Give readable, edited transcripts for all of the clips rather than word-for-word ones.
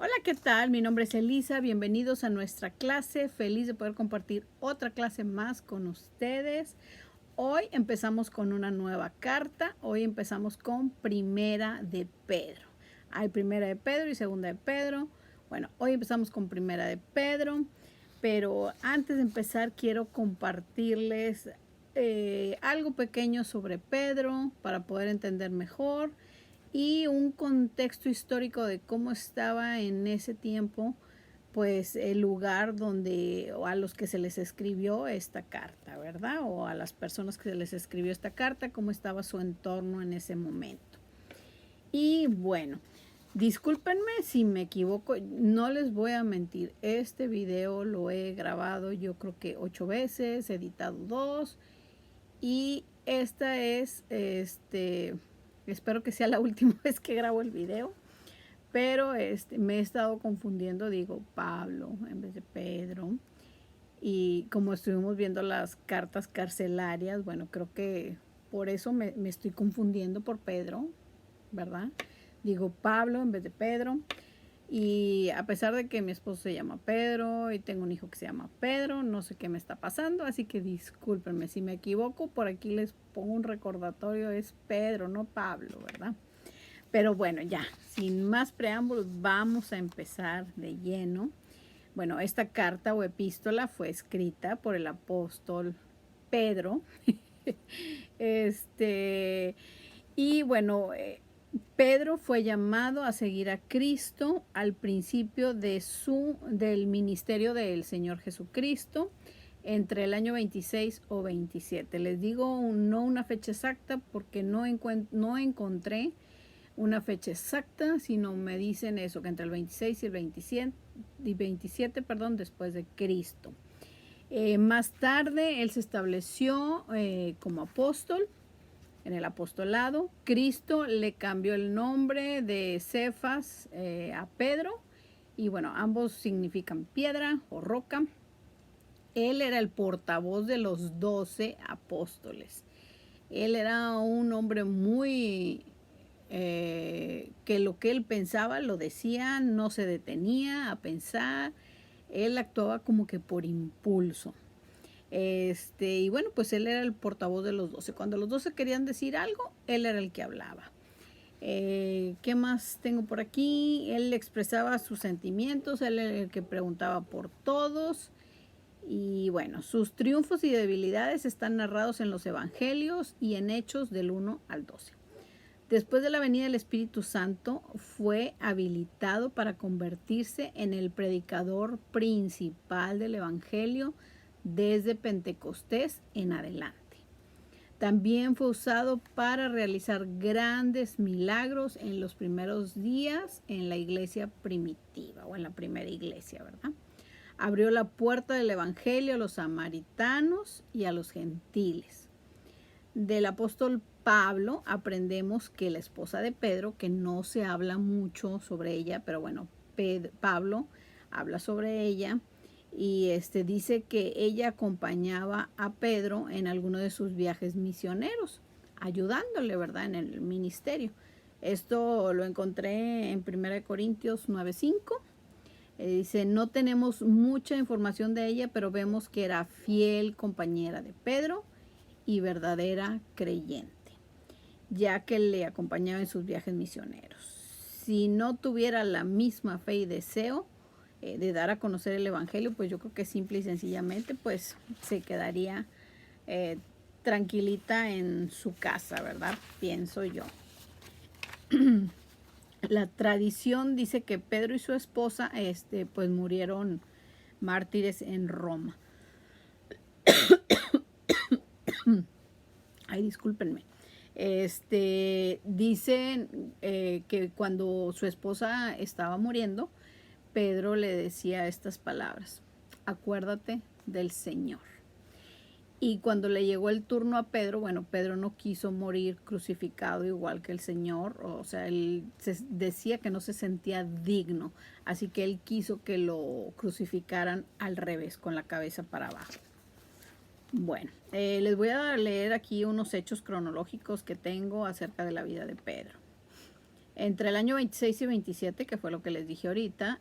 Hola, ¿qué tal? Mi nombre es Elisa, bienvenidos a nuestra clase, feliz de poder compartir otra clase más con ustedes. Hoy empezamos con una nueva carta, hoy empezamos con Primera de Pedro. Hay Primera de Pedro y Segunda de Pedro. Bueno, hoy empezamos con Primera de Pedro, pero antes de empezar quiero compartirles algo pequeño sobre Pedro para poder entender mejor y un contexto histórico de cómo estaba en ese tiempo, pues el lugar donde o a los que se les escribió esta carta, ¿verdad? O a las personas que se les escribió esta carta, cómo estaba su entorno en ese momento. Y bueno, discúlpenme si me equivoco, no les voy a mentir, este video lo he grabado yo creo que 8 veces, editado 2 y esta es, espero que sea la última vez que grabo el video, pero me he estado confundiendo, digo Pablo en vez de Pedro. Y como estuvimos viendo las cartas carcelarias, bueno, creo que por eso me estoy confundiendo por Pedro, ¿verdad? Digo Pablo en vez de Pedro. Y a pesar de que mi esposo se llama Pedro y tengo un hijo que se llama Pedro, no sé qué me está pasando, así que discúlpenme si me equivoco. Por aquí les pongo un recordatorio, es Pedro, no Pablo, ¿verdad? Pero bueno, ya, sin más preámbulos, vamos a empezar de lleno. Bueno, esta carta o epístola fue escrita por el apóstol Pedro. Y bueno, Pedro fue llamado a seguir a Cristo al principio del ministerio del Señor Jesucristo, entre el año 26 o 27. Les digo no una fecha exacta porque no encontré una fecha exacta, sino me dicen eso, que entre el 26 y el 27, después de Cristo. Más tarde él se estableció como apóstol en el apostolado. Cristo le cambió el nombre de Cefas a Pedro, y bueno, ambos significan piedra o roca. Él era el portavoz de los 12 apóstoles. Él era un hombre muy que lo que él pensaba lo decía, no se detenía a pensar, él actuaba como que por impulso. Y bueno, pues él era el portavoz de los 12. Cuando los 12 querían decir algo, él era el que hablaba. ¿Qué más tengo por aquí? Él expresaba sus sentimientos, él era el que preguntaba por todos. Y bueno, sus triunfos y debilidades están narrados en los evangelios y en Hechos del 1 al 12. Después de la venida del Espíritu Santo, fue habilitado para convertirse en el predicador principal del Evangelio desde Pentecostés en adelante. También fue usado para realizar grandes milagros en los primeros días en la iglesia primitiva o en la primera iglesia, ¿verdad? Abrió la puerta del Evangelio a los samaritanos y a los gentiles. Del apóstol Pablo aprendemos que la esposa de Pedro, que no se habla mucho sobre ella, pero bueno, Pablo habla sobre ella y dice que ella acompañaba a Pedro en alguno de sus viajes misioneros, ayudándole, ¿verdad?, en el ministerio. Esto lo encontré en 1 Corintios 9:5. Dice, no tenemos mucha información de ella, pero vemos que era fiel compañera de Pedro y verdadera creyente, ya que le acompañaba en sus viajes misioneros. Si no tuviera la misma fe y deseo de dar a conocer el Evangelio, pues yo creo que simple y sencillamente pues se quedaría tranquilita en su casa, ¿verdad? Pienso yo. La tradición dice que Pedro y su esposa pues murieron mártires en Roma. Ay, discúlpenme. Dicen que cuando su esposa estaba muriendo, Pedro le decía estas palabras: acuérdate del Señor. Y cuando le llegó el turno a Pedro, bueno, Pedro no quiso morir crucificado igual que el Señor, o sea, él decía que no se sentía digno, así que él quiso que lo crucificaran al revés, con la cabeza para abajo. Bueno, les voy a leer aquí unos hechos cronológicos que tengo acerca de la vida de Pedro. Entre el año 26 y 27, que fue lo que les dije ahorita,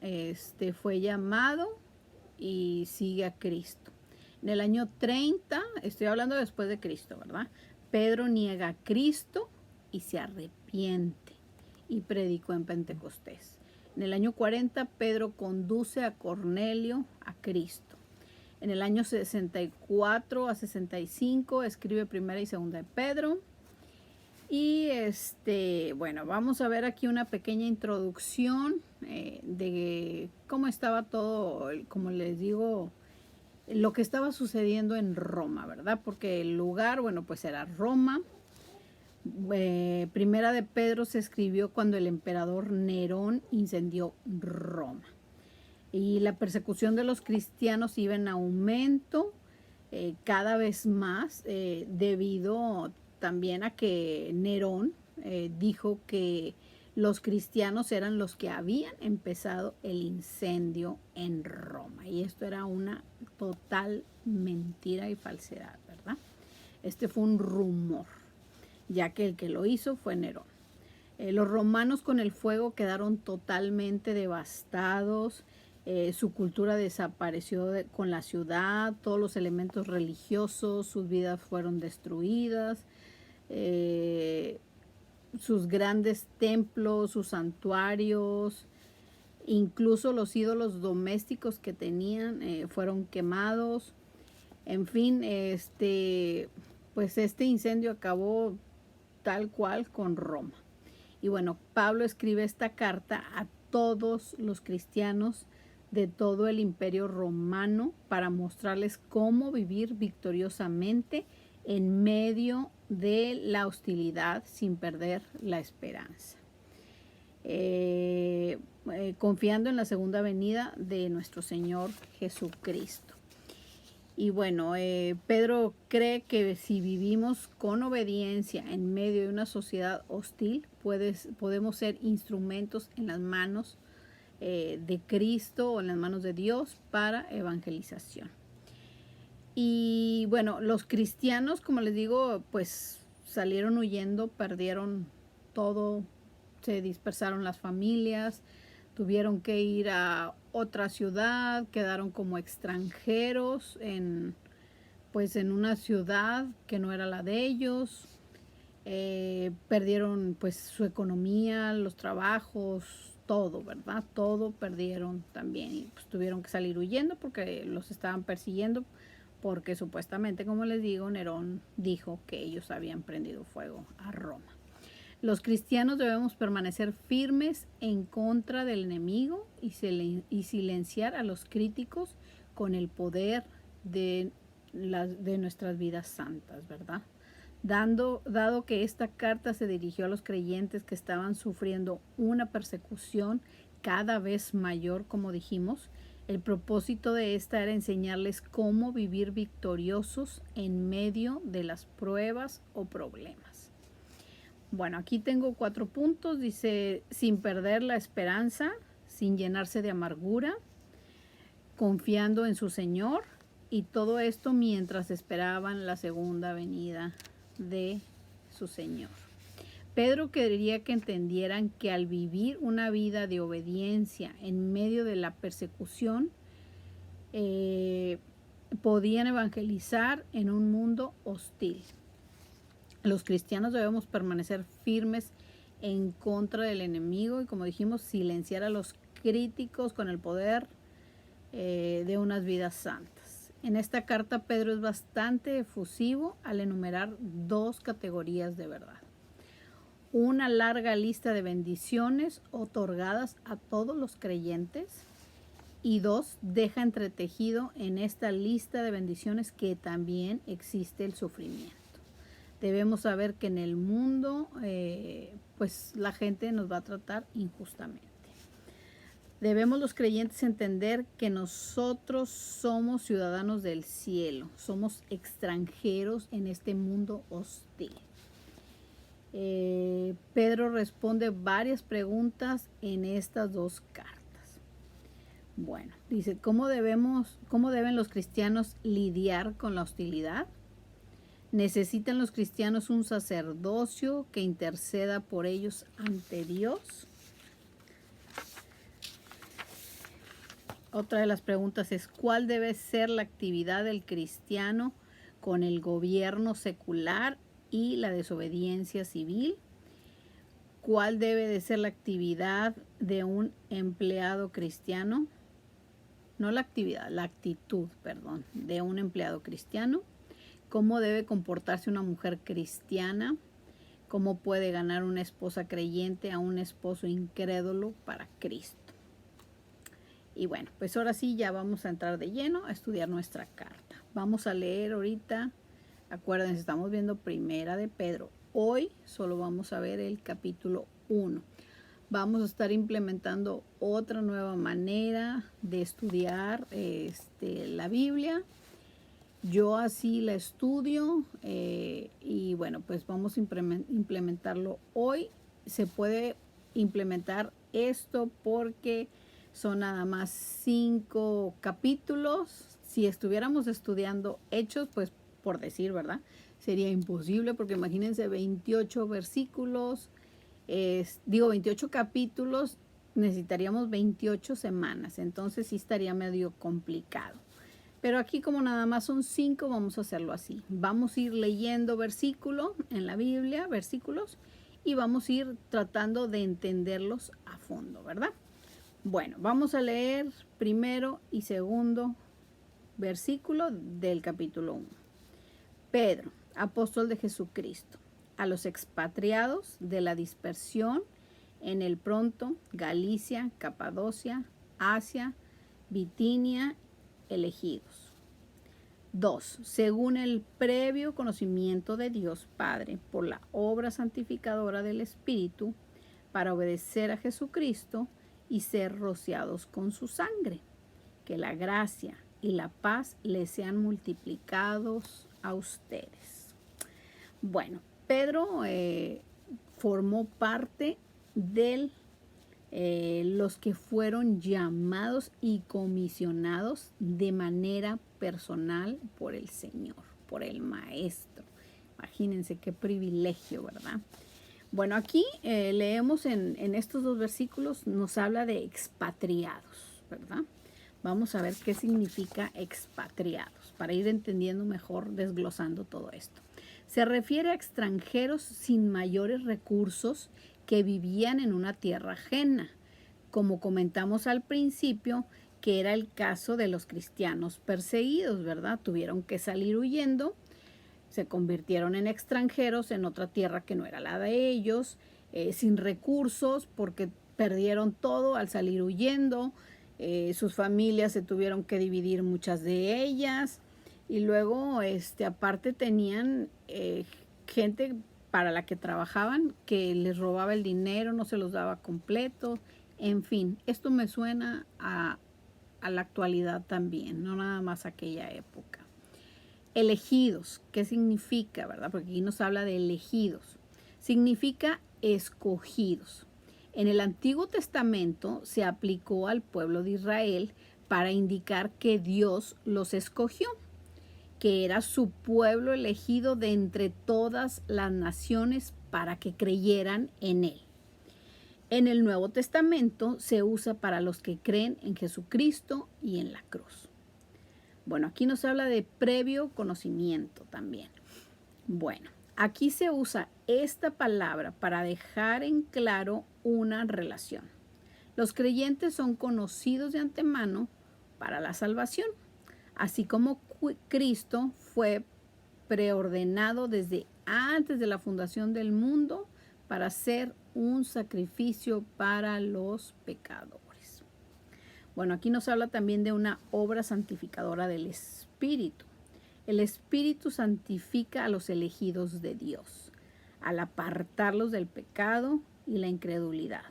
fue llamado y sigue a Cristo. En el año 30, estoy hablando después de Cristo, ¿verdad? Pedro niega a Cristo y se arrepiente y predicó en Pentecostés. En el año 40, Pedro conduce a Cornelio a Cristo. En el año 64 a 65 escribe primera y segunda de Pedro. Y bueno, vamos a ver aquí una pequeña introducción de cómo estaba todo, como les digo, lo que estaba sucediendo en Roma, ¿verdad? Porque el lugar, bueno, pues era Roma. Primera de Pedro se escribió cuando el emperador Nerón incendió Roma. Y la persecución de los cristianos iba en aumento cada vez más debido también a que Nerón dijo que los cristianos eran los que habían empezado el incendio en Roma. Y esto era una total mentira y falsedad, ¿verdad? Este fue un rumor, ya que el que lo hizo fue Nerón. Los romanos con el fuego quedaron totalmente devastados. Su cultura desapareció con la ciudad, todos los elementos religiosos, sus vidas fueron destruidas, sus grandes templos, sus santuarios, incluso los ídolos domésticos que tenían fueron quemados. En fin, pues este incendio acabó tal cual con Roma. Y bueno, Pablo escribe esta carta a todos los cristianos de todo el imperio romano para mostrarles cómo vivir victoriosamente en medio de la hostilidad sin perder la esperanza. Confiando en la segunda venida de nuestro Señor Jesucristo. Y bueno, Pedro cree que si vivimos con obediencia en medio de una sociedad hostil, podemos ser instrumentos en las manos de Cristo o en las manos de Dios para evangelización. Y bueno, los cristianos, como les digo, pues salieron huyendo, perdieron todo, se dispersaron las familias, tuvieron que ir a otra ciudad, quedaron como extranjeros pues en una ciudad que no era la de ellos. Perdieron pues su economía, los trabajos, todo, ¿verdad? Todo perdieron también y pues tuvieron que salir huyendo porque los estaban persiguiendo, porque supuestamente, como les digo, Nerón dijo que ellos habían prendido fuego a Roma. Los cristianos debemos permanecer firmes en contra del enemigo y silenciar a los críticos con el poder de nuestras vidas santas, ¿verdad? Dado que esta carta se dirigió a los creyentes que estaban sufriendo una persecución cada vez mayor, como dijimos, el propósito de esta era enseñarles cómo vivir victoriosos en medio de las pruebas o problemas. Bueno, aquí tengo 4 puntos. Dice, sin perder la esperanza, sin llenarse de amargura, confiando en su Señor, y todo esto mientras esperaban la segunda venida de su Señor. Pedro quería que entendieran que al vivir una vida de obediencia en medio de la persecución, podían evangelizar en un mundo hostil. Los cristianos debemos permanecer firmes en contra del enemigo y, como dijimos, silenciar a los críticos con el poder de unas vidas santas. En esta carta Pedro es bastante efusivo al enumerar 2 categorías de verdad. Una larga lista de bendiciones otorgadas a todos los creyentes, y 2, deja entretejido en esta lista de bendiciones que también existe el sufrimiento. Debemos saber que en el mundo pues la gente nos va a tratar injustamente. Debemos los creyentes entender que nosotros somos ciudadanos del cielo, somos extranjeros en este mundo hostil. Pedro responde varias preguntas en estas 2 cartas. Bueno, dice, ¿cómo deben los cristianos lidiar con la hostilidad? ¿Necesitan los cristianos un sacerdocio que interceda por ellos ante Dios? Otra de las preguntas es, ¿cuál debe ser la actividad del cristiano con el gobierno secular y la desobediencia civil? ¿Cuál debe de ser la actividad de un empleado cristiano? No la actividad, la actitud, perdón, de un empleado cristiano. ¿Cómo debe comportarse una mujer cristiana? ¿Cómo puede ganar una esposa creyente a un esposo incrédulo para Cristo? Y bueno, pues ahora sí ya vamos a entrar de lleno a estudiar nuestra carta. Vamos a leer ahorita, acuérdense, estamos viendo Primera de Pedro. Hoy solo vamos a ver el capítulo 1. Vamos a estar implementando otra nueva manera de estudiar la Biblia. Yo así la estudio y bueno, pues vamos a implementarlo hoy. Se puede implementar esto porque son nada más 5 capítulos. Si estuviéramos estudiando Hechos, pues por decir, ¿verdad? Sería imposible porque imagínense 28 versículos, 28 capítulos, necesitaríamos 28 semanas. Entonces sí estaría medio complicado. Pero aquí como nada más son 5, vamos a hacerlo así. Vamos a ir leyendo versículo en la Biblia, versículos, y vamos a ir tratando de entenderlos a fondo, ¿verdad? Bueno, vamos a leer primero y segundo versículo del capítulo 1. Pedro, apóstol de Jesucristo, a los expatriados de la dispersión en el Ponto, Galicia, Capadocia, Asia, Bitinia, elegidos. 2. Según el previo conocimiento de Dios Padre por la obra santificadora del Espíritu, para obedecer a Jesucristo y ser rociados con su sangre. Que la gracia y la paz les sean multiplicados a ustedes. Bueno, Pedro formó parte de los que fueron llamados y comisionados de manera personal por el Señor, por el Maestro. Imagínense qué privilegio, ¿verdad? Bueno, aquí leemos en estos 2 versículos, nos habla de expatriados, ¿verdad? Vamos a ver qué significa expatriados, para ir entendiendo mejor, desglosando todo esto. Se refiere a extranjeros sin mayores recursos que vivían en una tierra ajena, como comentamos al principio, que era el caso de los cristianos perseguidos, ¿verdad? Tuvieron que salir huyendo, se convirtieron en extranjeros en otra tierra que no era la de ellos, sin recursos porque perdieron todo al salir huyendo, sus familias se tuvieron que dividir muchas de ellas y luego aparte tenían gente para la que trabajaban que les robaba el dinero, no se los daba completo, en fin, esto me suena a la actualidad también, no nada más a aquella época. Elegidos, ¿qué significa, verdad? Porque aquí nos habla de elegidos. Significa escogidos. En el Antiguo Testamento se aplicó al pueblo de Israel para indicar que Dios los escogió, que era su pueblo elegido de entre todas las naciones para que creyeran en él. En el Nuevo Testamento se usa para los que creen en Jesucristo y en la cruz. Bueno, aquí nos habla de previo conocimiento también. Bueno, aquí se usa esta palabra para dejar en claro una relación. Los creyentes son conocidos de antemano para la salvación, así como Cristo fue preordenado desde antes de la fundación del mundo para ser un sacrificio para los pecadores. Bueno, aquí nos habla también de una obra santificadora del Espíritu. El Espíritu santifica a los elegidos de Dios, al apartarlos del pecado y la incredulidad,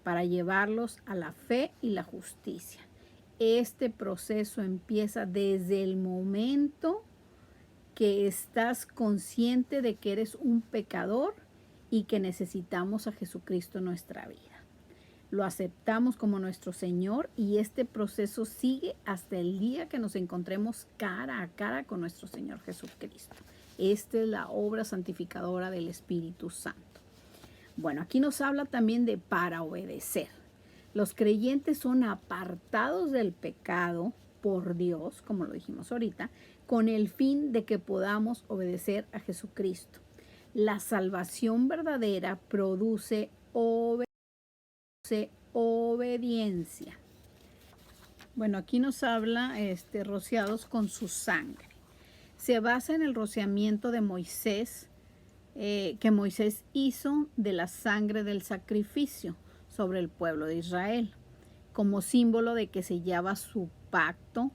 para llevarlos a la fe y la justicia. Este proceso empieza desde el momento que estás consciente de que eres un pecador y que necesitamos a Jesucristo en nuestra vida. Lo aceptamos como nuestro Señor y este proceso sigue hasta el día que nos encontremos cara a cara con nuestro Señor Jesucristo. Esta es la obra santificadora del Espíritu Santo. Bueno, aquí nos habla también de para obedecer. Los creyentes son apartados del pecado por Dios, como lo dijimos ahorita, con el fin de que podamos obedecer a Jesucristo. La salvación verdadera produce obediencia. Bueno, aquí nos habla rociados con su sangre. Se basa en el rociamiento de Moisés, que Moisés hizo de la sangre del sacrificio sobre el pueblo de Israel, como símbolo de que sellaba su pacto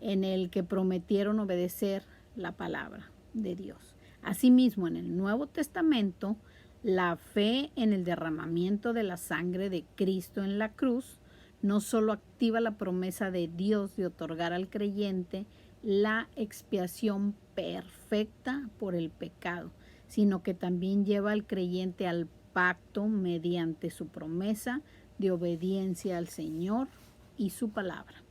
en el que prometieron obedecer la palabra de Dios. Asimismo, en el Nuevo Testamento, la fe en el derramamiento de la sangre de Cristo en la cruz no solo activa la promesa de Dios de otorgar al creyente la expiación perfecta por el pecado, sino que también lleva al creyente al pacto mediante su promesa de obediencia al Señor y su palabra.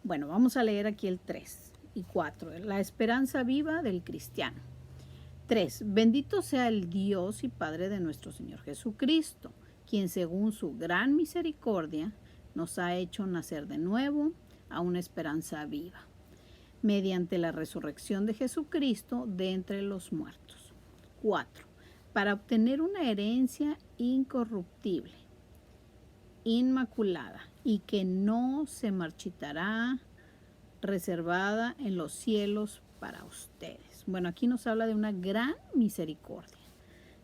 Bueno, vamos a leer aquí el 3 y 4, la esperanza viva del cristiano. 3. Bendito sea el Dios y Padre de nuestro Señor Jesucristo, quien según su gran misericordia nos ha hecho nacer de nuevo a una esperanza viva, mediante la resurrección de Jesucristo de entre los muertos. 4. Para obtener una herencia incorruptible, inmaculada y que no se marchitará, reservada en los cielos para ustedes. Bueno, aquí nos habla de una gran misericordia.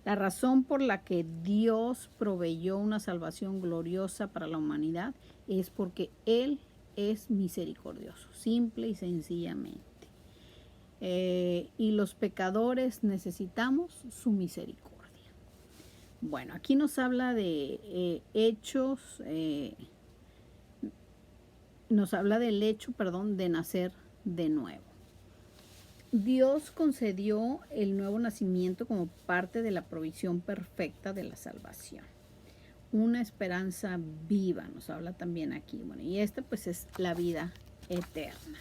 La razón por la que Dios proveyó una salvación gloriosa para la humanidad es porque Él es misericordioso, simple y sencillamente. Y los pecadores necesitamos su misericordia. Bueno, aquí nos habla de hechos, nos habla del hecho, de nacer de nuevo. Dios concedió el nuevo nacimiento como parte de la provisión perfecta de la salvación. Una esperanza viva, nos habla también aquí. Bueno, y esta pues es la vida eterna.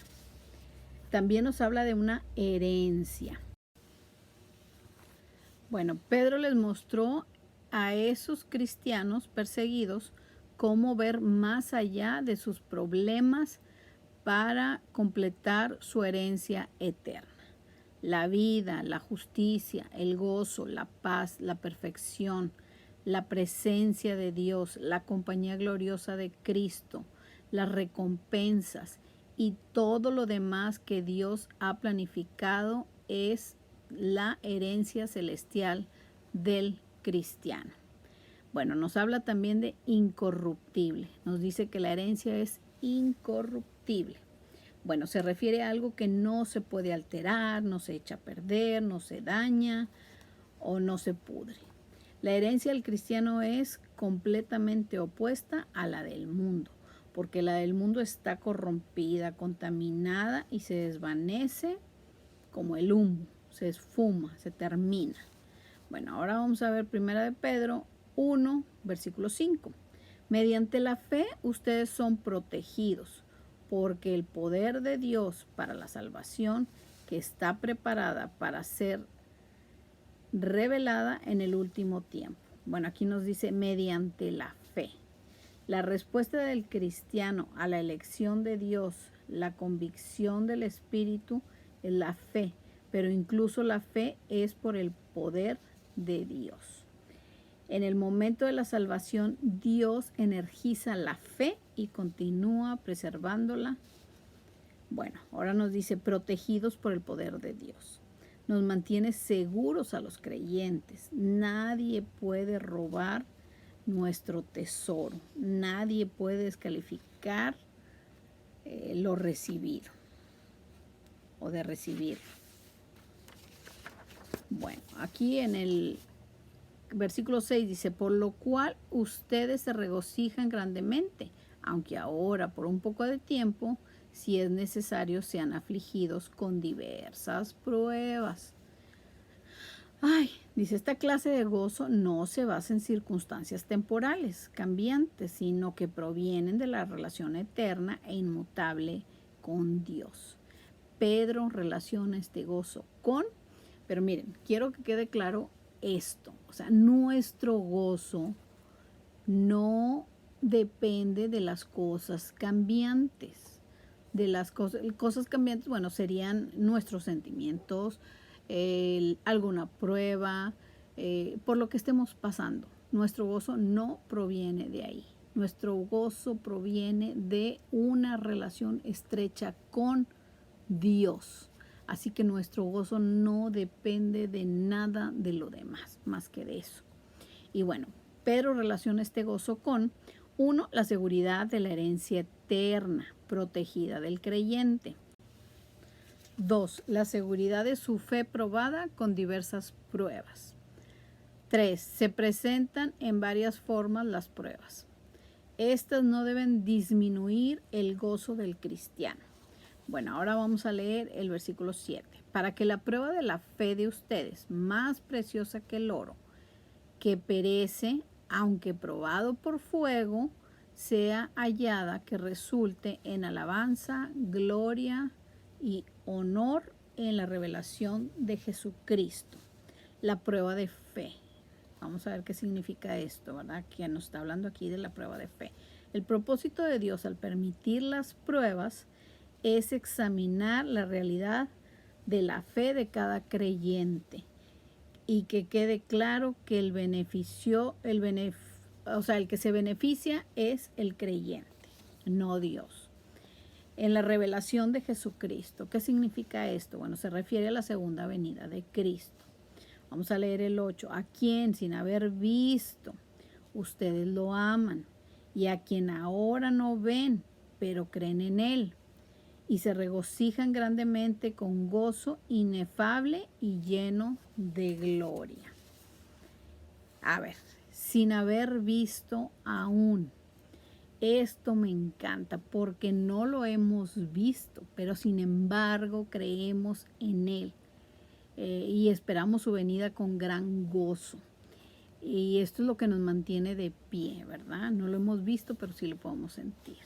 También nos habla de una herencia. Bueno, Pedro les mostró a esos cristianos perseguidos cómo ver más allá de sus problemas para completar su herencia eterna. La vida, la justicia, el gozo, la paz, la perfección, la presencia de Dios, la compañía gloriosa de Cristo, las recompensas y todo lo demás que Dios ha planificado es la herencia celestial del cristiano. Bueno, nos habla también de incorruptible. Nos dice que la herencia es incorruptible. Bueno, se refiere a algo que no se puede alterar, no se echa a perder, no se daña o no se pudre. La herencia del cristiano es completamente opuesta a la del mundo, porque la del mundo está corrompida, contaminada y se desvanece como el humo, se esfuma, se termina. Bueno, ahora vamos a ver 1 de Pedro 1, versículo 5. Mediante la fe ustedes son protegidos, porque el poder de Dios para la salvación que está preparada para ser revelada en el último tiempo. Bueno, aquí nos dice mediante la fe. La respuesta del cristiano a la elección de Dios, la convicción del Espíritu es la fe, pero incluso la fe es por el poder de Dios. En el momento de la salvación, Dios energiza la fe y continúa preservándola. Bueno, ahora nos dice protegidos por el poder de Dios. Nos mantiene seguros a los creyentes. Nadie puede robar nuestro tesoro. Nadie puede descalificar lo recibido o de recibirlo. Bueno, aquí en el versículo 6 dice, por lo cual ustedes se regocijan grandemente, aunque ahora por un poco de tiempo, si es necesario, sean afligidos con diversas pruebas. Ay, dice, esta clase de gozo no se basa en circunstancias temporales, cambiantes, sino que provienen de la relación eterna e inmutable con Dios. Pedro relaciona este gozo con Pero miren, quiero que quede claro esto. O sea, nuestro gozo no depende de las cosas cambiantes. De las cosas cambiantes, bueno, serían nuestros sentimientos, alguna prueba, por lo que estemos pasando. Nuestro gozo no proviene de ahí. Nuestro gozo proviene de una relación estrecha con Dios. Así que nuestro gozo no depende de nada de lo demás, más que de eso. Y bueno, Pedro relaciona este gozo con, uno, la seguridad de la herencia eterna, protegida del creyente. 2, la seguridad de su fe probada con diversas pruebas. 3, se presentan en varias formas las pruebas. Estas no deben disminuir el gozo del cristiano. Bueno, ahora vamos a leer el versículo 7. Para que la prueba de la fe de ustedes, más preciosa que el oro, que perece, aunque probado por fuego, sea hallada que resulte en alabanza, gloria y honor en la revelación de Jesucristo. La prueba de fe. Vamos a ver qué significa esto, ¿verdad? Que nos está hablando aquí de la prueba de fe. El propósito de Dios al permitir las pruebas es examinar la realidad de la fe de cada creyente y que quede claro que el que se beneficia es el creyente, no Dios. En la revelación de Jesucristo, ¿qué significa esto? Bueno, se refiere a la segunda venida de Cristo. Vamos a leer el 8. A quien sin haber visto ustedes lo aman y a quien ahora no ven, pero creen en él y se regocijan grandemente con gozo inefable y lleno de gloria. A ver, sin haber visto aún. Esto me encanta porque no lo hemos visto, pero sin embargo creemos en él. Y esperamos su venida con gran gozo. Y esto es lo que nos mantiene de pie, ¿verdad? No lo hemos visto, pero sí lo podemos sentir.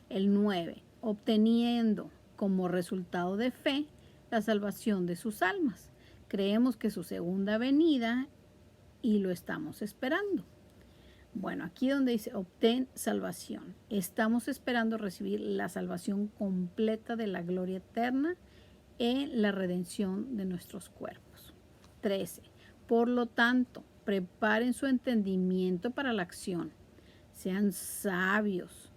El 9, obteniendo como resultado de fe la salvación de sus almas. Creemos que su segunda venida y lo estamos esperando. Bueno, aquí donde dice obtén salvación, estamos esperando recibir la salvación completa de la gloria eterna en la redención de nuestros cuerpos. 13. Por lo tanto, preparen su entendimiento para la acción. Sean sabios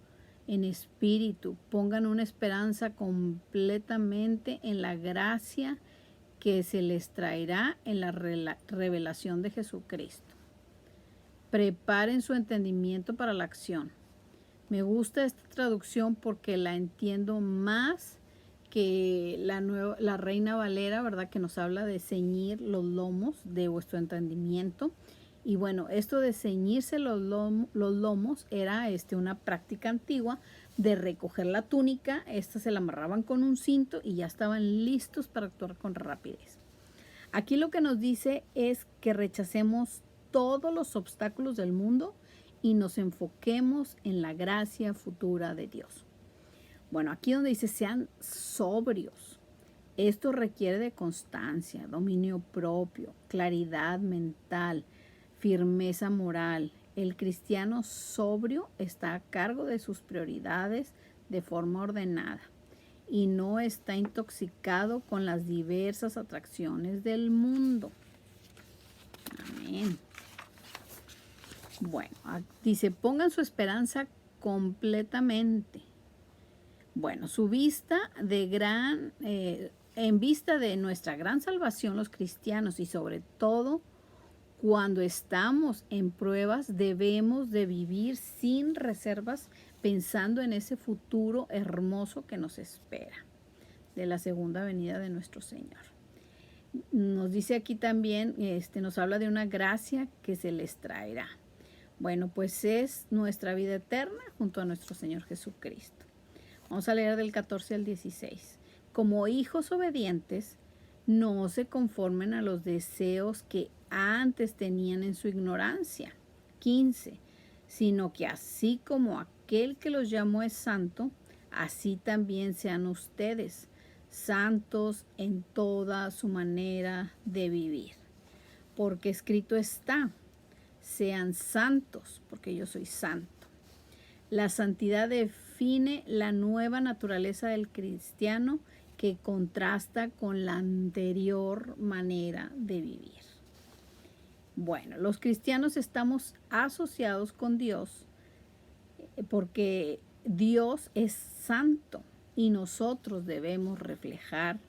en espíritu. Pongan una esperanza completamente en la gracia que se les traerá en la revelación de Jesucristo. Preparen su entendimiento para la acción. Me gusta esta traducción porque la entiendo más que la Reina Valera, ¿verdad? Que nos habla de ceñir los lomos de vuestro entendimiento. Y bueno, esto de ceñirse los lomos era una práctica antigua de recoger la túnica. Esta se la amarraban con un cinto y ya estaban listos para actuar con rapidez. Aquí lo que nos dice es que rechacemos todos los obstáculos del mundo y nos enfoquemos en la gracia futura de Dios. Bueno, aquí donde dice sean sobrios. Esto requiere de constancia, dominio propio, claridad mental, firmeza moral. El cristiano sobrio está a cargo de sus prioridades de forma ordenada y no está intoxicado con las diversas atracciones del mundo. Amén. Bueno, dice, pongan su esperanza completamente. Bueno, en vista de nuestra gran salvación, los cristianos, y sobre todo cuando estamos en pruebas, debemos de vivir sin reservas, pensando en ese futuro hermoso que nos espera de la segunda venida de nuestro Señor. Nos dice aquí también, nos habla de una gracia que se les traerá. Bueno, pues es nuestra vida eterna junto a nuestro Señor Jesucristo. Vamos a leer del 14 al 16. Como hijos obedientes, no se conformen a los deseos que antes tenían en su ignorancia. 15. Sino que así como aquel que los llamó es santo, así también sean ustedes santos en toda su manera de vivir. Porque escrito está, sean santos, porque yo soy santo. La santidad define la nueva naturaleza del cristiano que contrasta con la anterior manera de vivir. Bueno, los cristianos estamos asociados con Dios porque Dios es santo y nosotros debemos reflejar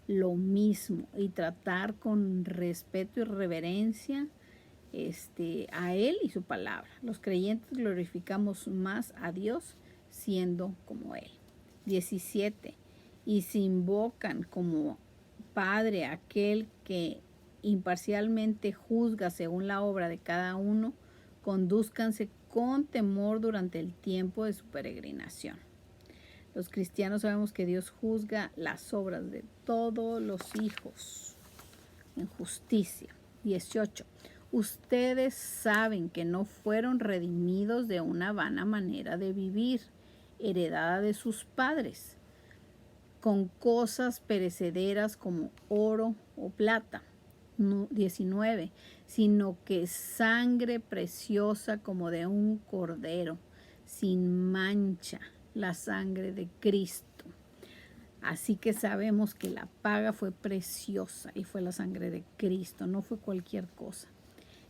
lo mismo y tratar con respeto y reverencia a Él y su palabra. Los creyentes glorificamos más a Dios siendo como Él. 17. Y se invocan como Padre aquel que imparcialmente juzga según la obra de cada uno, condúzcanse con temor durante el tiempo de su peregrinación. Los cristianos sabemos que Dios juzga las obras de todos los hijos en justicia. 18. Ustedes saben que no fueron redimidos de una vana manera de vivir, heredada de sus padres, con cosas perecederas como oro o plata. 19. Sino que sangre preciosa como de un cordero, sin mancha, la sangre de Cristo. Así que sabemos que la paga fue preciosa y fue la sangre de Cristo, no fue cualquier cosa.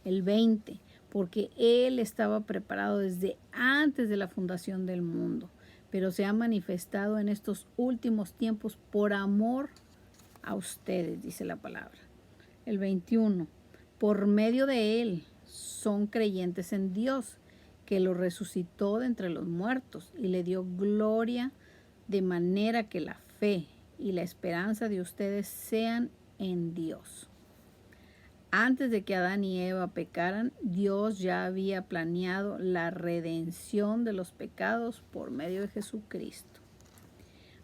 El 20, porque Él estaba preparado desde antes de la fundación del mundo, pero se ha manifestado en estos últimos tiempos por amor a ustedes, dice la palabra. El 21, por medio de Él son creyentes en Dios, que lo resucitó de entre los muertos y le dio gloria, de manera que la fe y la esperanza de ustedes sean en Dios. Antes de que Adán y Eva pecaran, Dios ya había planeado la redención de los pecados por medio de Jesucristo.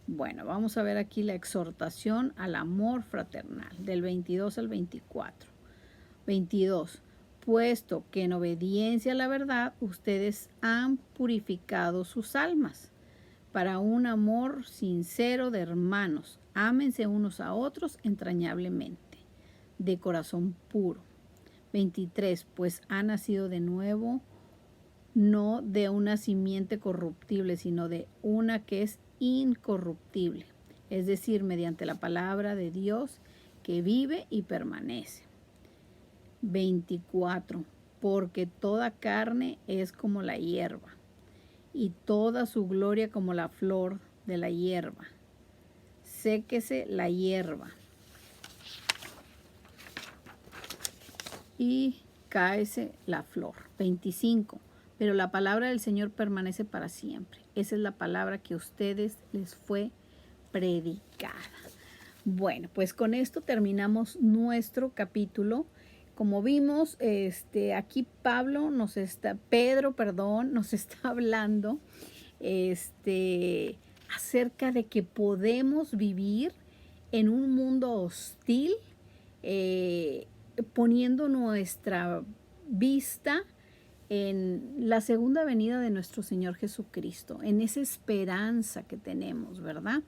Bueno, vamos a ver aquí la exhortación al amor fraternal, del 22 al 24. 22. Puesto que en obediencia a la verdad ustedes han purificado sus almas para un amor sincero de hermanos. Ámense unos a otros entrañablemente, de corazón puro. 23. Pues han nacido de nuevo, no de una simiente corruptible, sino de una que es incorruptible, es decir, mediante la palabra de Dios que vive y permanece. 24. Porque toda carne es como la hierba, y toda su gloria como la flor de la hierba. Séquese la hierba y cáese la flor. 25. Pero la palabra del Señor permanece para siempre. Esa es la palabra que a ustedes les fue predicada. Bueno, pues con esto terminamos nuestro capítulo. Como vimos, aquí Pedro, nos está hablando acerca de que podemos vivir en un mundo hostil, poniendo nuestra vista en la segunda venida de nuestro Señor Jesucristo, en esa esperanza que tenemos, ¿verdad?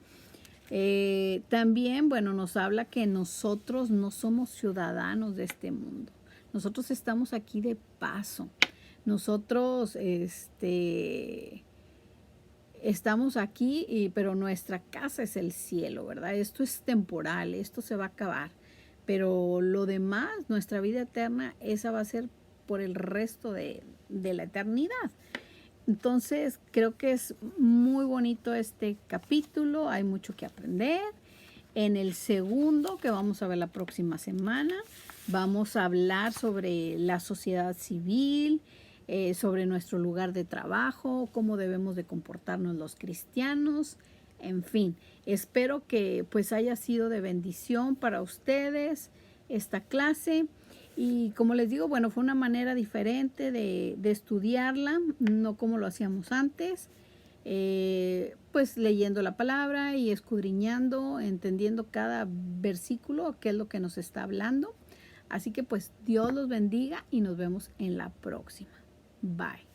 También, bueno, nos habla que nosotros no somos ciudadanos de este mundo. Nosotros estamos aquí de paso. Nosotros, estamos aquí, pero nuestra casa es el cielo, ¿verdad? Esto es temporal, esto se va a acabar. Pero lo demás, nuestra vida eterna, esa va a ser por el resto de la eternidad. Entonces, creo que es muy bonito este capítulo, hay mucho que aprender. En el segundo, que vamos a ver la próxima semana, vamos a hablar sobre la sociedad civil, sobre nuestro lugar de trabajo, cómo debemos de comportarnos los cristianos. En fin, espero que pues haya sido de bendición para ustedes esta clase. Y como les digo, bueno, fue una manera diferente de estudiarla, no como lo hacíamos antes, pues leyendo la palabra y escudriñando, entendiendo cada versículo, qué es lo que nos está hablando. Así que pues Dios los bendiga y nos vemos en la próxima. Bye.